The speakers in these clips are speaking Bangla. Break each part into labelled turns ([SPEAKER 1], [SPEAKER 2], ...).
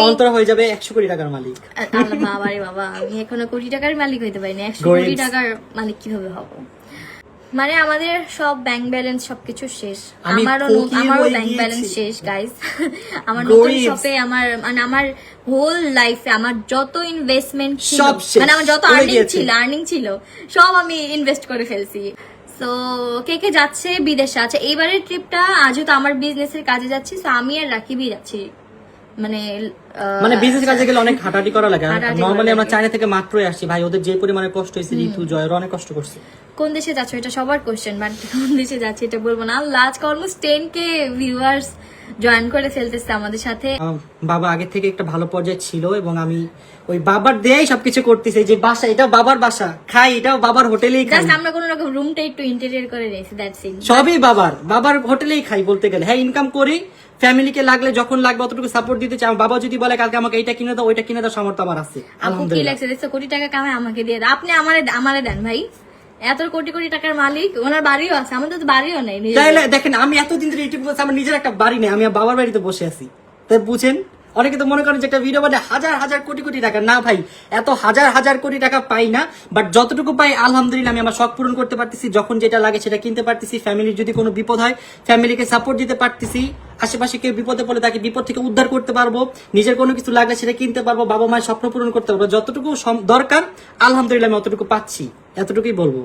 [SPEAKER 1] অন্তর হয়ে যাবে 100 কোটি টাকার মালিক।
[SPEAKER 2] আল্লাহ বাবারে বাবা, আমি এখনো কোটি টাকার মালিক হইতে পারিনি, 100 কোটি টাকার মালিক কিভাবে হব? মানে আমাদের সব ব্যাংক ব্যালেন্স সবকিছু শেষ। আমারও ব্যাংক ব্যালেন্স শেষ গাইস। আমার নতুন শপে আমার হোল লাইফে আমার যত ইনভেস্টমেন্ট ছিল, মানে আমার যত আর্নিং ছিল সব আমি ইনভেস্ট করে ফেলছি। তো কে যাচ্ছে বিদেশে? আচ্ছা, এইবারের ট্রিপটা যেহেতু আমার বিজনেসের কাজে যাচ্ছি, তো আমি আর রাকিবই যাচ্ছি। মানে
[SPEAKER 1] বিজনেস কাজে গেলে অনেক হাঁটাহাঁটি করা লাগে। নরমালি আমরা চায়না থেকে মাত্রই আসছি ভাই, ওদের যে পরিমাণে কষ্ট হয়েছে, ঋতু জয়ের অনেক কষ্ট করছে।
[SPEAKER 2] কোন দেশে যাচ্ছ এটা সবার কোশ্চেন, বাট কোন দেশে যাচ্ছে এটা বলবো না। আজকে অলমোস্ট 10K ভিউয়ার্স জয়েন করে ফেলতেছে আমাদের সাথে।
[SPEAKER 1] বাবা আগে থেকে একটা ভালো পর্যায়ে ছিল এবং আমি ওই বাবার দেয়াই সবকিছু করতেছি। যে বাসা, এটা বাবার বাসা, খাই এটাও বাবার হোটেলেই খাই।
[SPEAKER 2] আমরা কোন রকম রুমটা একটু ইন্টেরিয়র করে নিয়েছি, দ্যাটস ইট।
[SPEAKER 1] সবই বাবার হোটেলেই খাই বলতে গেলে। হ্যাঁ, ইনকাম করি, ফ্যামিলিকে লাগলে যখন লাগবে অতটুকু সাপোর্ট দিতে চাই। বাবা যদি বলে কালকে আমাকে এইটা কিনে দাও, ওইটা কিনে দাও, সামর্থ্য আমার আছে।
[SPEAKER 2] আপু কি লাগছে দেখছো, কোটি টাকা কামাই আমাকে দিয়ে দাও। আপনি আমারে দেন ভাই, এত কোটি কোটি টাকার মালিক, ওনার বাড়িও আছে, আমাদের তো বাড়িও নেই।
[SPEAKER 1] দেখেন, আমি এতদিন ধরে ইউটিউব করছি, আমার নিজের একটা বাড়ি নেই, আমি বাবার বাড়িতে বসে আছি। তাই বুঝেন, অনেকে তো মনে করেন যে একটা ভিডিও মানে হাজার হাজার কোটি কোটি টাকা। না ভাই, এত হাজার হাজার কোটি টাকা পাই না, বাট যতটুকু পাই আলহামদুলিল্লাহ আমি আমার শখ পূরণ করতে পারতেছি। যখন যেটা লাগে সেটা কিনতে পারতেছি। ফ্যামিলির যদি কোনো বিপদ হয় ফ্যামিলিকে সাপোর্ট দিতে পারতেছি। আশেপাশে কেউ বিপদে পড়লে তাকে বিপদ থেকে উদ্ধার করতে পারবো। নিজের কোনো কিছু লাগলে সেটা কিনতে পারবো, বাবা মায়ের স্বপ্ন পূরণ করতে পারবো। যতটুকু দরকার আলহামদুলিল্লাহ আমি অতটুকু পাচ্ছি, এতটুকুই বলবো।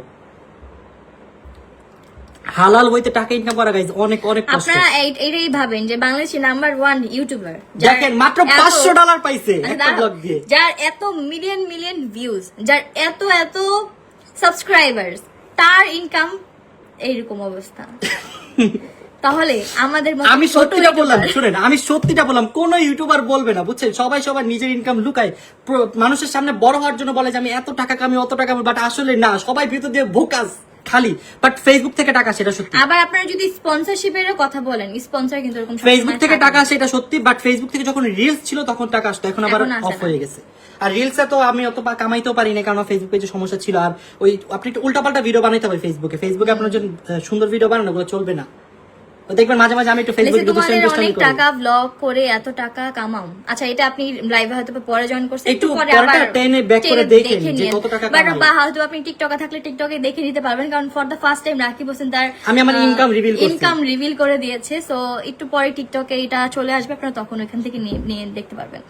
[SPEAKER 1] হালাল হইতে টাকা ইনকাম করা গাইজ অনেক অনেক কষ্ট।
[SPEAKER 2] আপনারা এইটাই ভাবেন যে বাংলাদেশের নাম্বার 1 ইউটিউবার,
[SPEAKER 1] দেখেন মাত্র $500 পাইছে একটা ব্লগ দিয়ে,
[SPEAKER 2] যার এত মিলিয়ন মিলিয়ন ভিউজ, যার এত এত সাবস্ক্রাইবার্স, তার ইনকাম এইরকম অবস্থা। তাহলে আমাদের
[SPEAKER 1] আমি সত্যিটা বললাম, শুনেন, আমি সত্যিটা বললাম, কোন ইউটিউবার বলবে না, বুঝছেন? সবাই সবার নিজের ইনকাম লুকায়, মানুষের সামনে বড় হওয়ার জন্য বলে যে আমি এত টাকা কামি, অত টাকা, বাট আসলে না, সবাই ভিতর দিয়ে ভোকাস খালি। বাট ফেসবুক থেকে টাকা, সেটা সত্যি।
[SPEAKER 2] আবার আপনারা যদি স্পন্সরশিপের কথা বলেন, স্পন্সর কিন্তু এরকম
[SPEAKER 1] ফেসবুক থেকে টাকা আসে, এটা সত্যি। বাট ফেসবুক থেকে যখন রিলস ছিল তখন টাকা আসতো, এখন আবার অফ হয়ে গেছে। আর রিলসে তো আমি অত কামাইতেও পারি না, কারণ ফেসবুক পেজে সমস্যা ছিল। আর ওই আপনি একটু উল্টাপাল্টা ভিডিও বানাইতে হবে ফেসবুকে আপনার জন্য সুন্দর ভিডিও বানানো, ওগুলো চলবে না। দেখবেন মাঝে মাঝে আমি একটু ফেসবুকে
[SPEAKER 2] অনেক টাকা ব্লগ করে এত টাকা কামাও। আচ্ছা, এটা আপনি লাইভে হয়তো পরে জয়েন করছেন,
[SPEAKER 1] একটু পরে আবার টেনে ব্যাক করে দেখেন যে কত টাকা কামাই।
[SPEAKER 2] বা হয়তো আপনি টিকটকে থাকলে টিকটকে দেখে নিতে পারবেন, কারণ for the first time Rakib Hossain তার
[SPEAKER 1] আমি আমার ইনকাম
[SPEAKER 2] রিভিল করে দিয়েছে। সো একটু পরে টিকটকে এটা চলে আসবে, আপনারা তখন ওখান থেকে নিয়ে দেখতে পারবেন।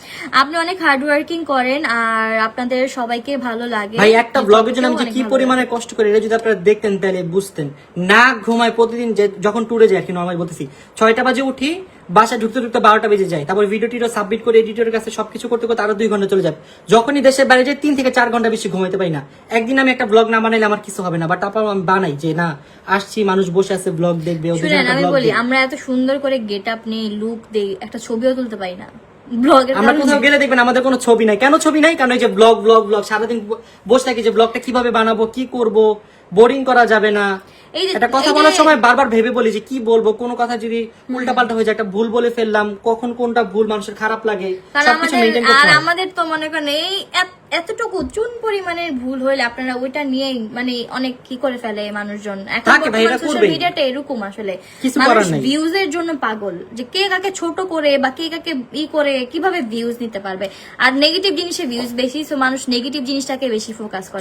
[SPEAKER 2] আপনি অনেক হার্ড ওয়ার্কিং করেন আর আপনাদের সবাইকে ভালো লাগে।
[SPEAKER 1] ভাই, একটা ব্লগের জন্য আমি যে কি পরিমাণে কষ্ট করি এটা যদি আপনারা দেখতেন তাহলে বুঝতেন। না ঘুমায় প্রতিদিন, যখন ট্যুরে যাই আর কি, নরমালি বলতেছি 6টা বাজে উঠি, বাসা ঢুকতে 12টা বেজে যায়। তারপর ভিডিও সাবমিট করে এডিটরের কাছে সবকিছু করতে করতে আরো 2 ঘন্টা চলে যায়। যখনই দেশের বাইরে যাই 3 থেকে 4 ঘন্টা বেশি ঘুমাইতে পারি না। একদিন আমি একটা ব্লগ না বানাইলে আমার কিছু হবে না, বাট তারপর আমি বানাই যে না, আসছি, মানুষ বসে আছে, ব্লগ দেখবে।
[SPEAKER 2] আমি বলি, আমরা এত সুন্দর করে গেট আপ নেই, লুক দেই, একটা ছবিও তুলতে পারি না।
[SPEAKER 1] আমরা কোথাও গেলে দেখবেন আমাদের কোনো ছবি নাই। কেন ছবি নাই? কারণ এই যে ব্লগ সারাদিন বসে থাকি যে ব্লগটা কিভাবে বানাবো, কি করব, বোরিং করা যাবে না। একটা কথা বলার সময় বারবার ভেবে বলি যে কি বলবো, কোনো কথা যদি উল্টাপাল্টা হয়ে যায়, একটা ভুল বলে ফেললাম, কখন কোনটা ভুল মানুষের খারাপ লাগে, সবকিছু মেইনটেইন করতে হয়।
[SPEAKER 2] আর আমাদের তো মনে করেন এই এতটুকু চুন পরিমাণের ভুল হইলে আপনারা ওইটা নিয়ে মানে অনেক কি করে ফেলে মানুষজন। এখন সোশ্যাল মিডিয়াটা এরকম, আসলে মানুষ ভিউজের জন্য পাগল, যে কে কাকে ছোট করে বা কে কাকে করে কিভাবে ভিউজ নিতে পারবে। আর নেগেটিভ জিনিসে ভিউজ বেশি, সো মানুষ নেগেটিভ জিনিসটাকে বেশি ফোকাস করে।